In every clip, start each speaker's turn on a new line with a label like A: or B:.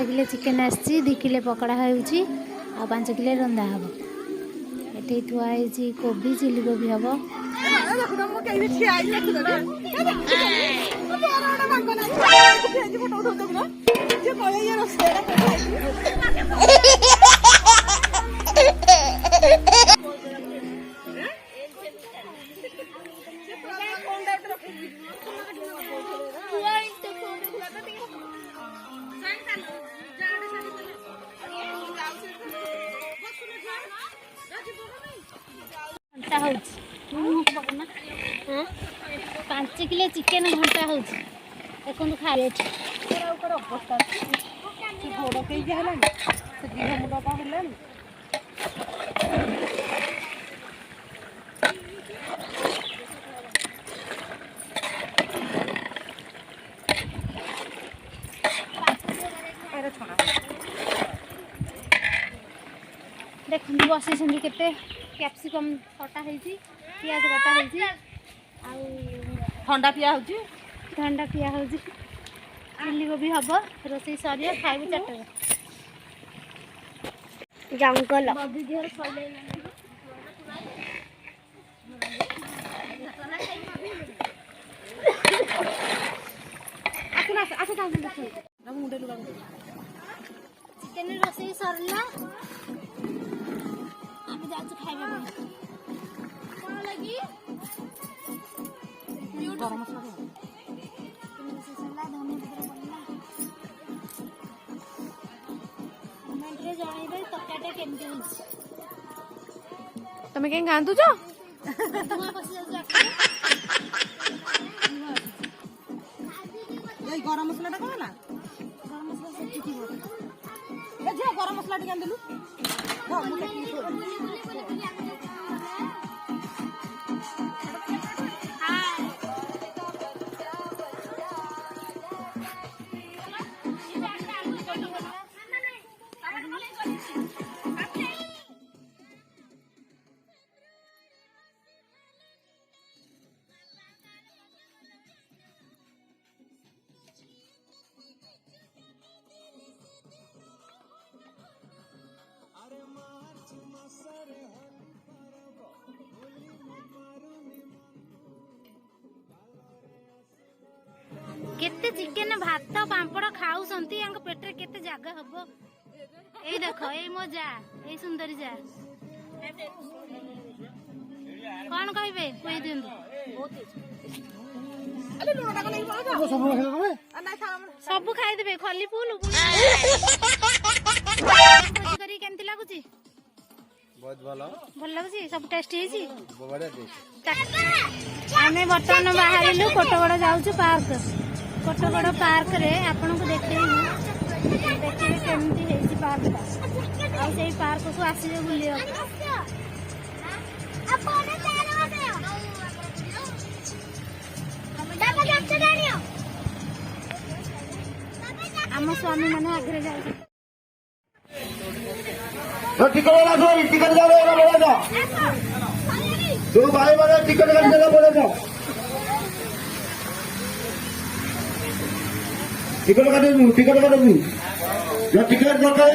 A: kilo chicken आसी 2 kilo पकड़ा हो 5 किलो रंधा हम ये थुआई कोबी चिली कोबी हम घंटा हो 5 किलो चिकेन घंटा हो देखो खाए अवस्था गोड़ कई मुंडा देखो बसई केते कैप्सिकम कटा है पियाज कटा है
B: ठंडा पिया होची
A: ठंडा पिया हो चिली कोबी हम रोसई सरिया खाइबे 4
C: जंगल
A: बदी देहर चिकेन रोसई सरला आम जाचु खाइबे कौन लगी गरम मसला
B: तमे कहीं गांधु जो गरम मसला कौन है गरम मसला टी आंदलु
A: केते चिकेन भात पांपड़ खाऊ पेटे केते जगह हम ये देख ये मो जा ये सुंदरी जा कौन कहे कही दिखाई सब खाईदे खली फुल केमती लगुच
D: बहुत भलो
A: भल लगुच सब टेस्ट आमे बर्तमान बाहर कोटगड़ जाऊँ पार्क कोटगड़ पार्क रे आपन को देखिए केमती पार्क से पार्क को आसिबे बुलिया आम स्वामी मैंने आगे जाए
D: टिकट वाला टिकट जाओ तू भाई वाला टिकट कर देना बोले टिकट कर दे जो टिकट दरकार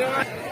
A: हाँ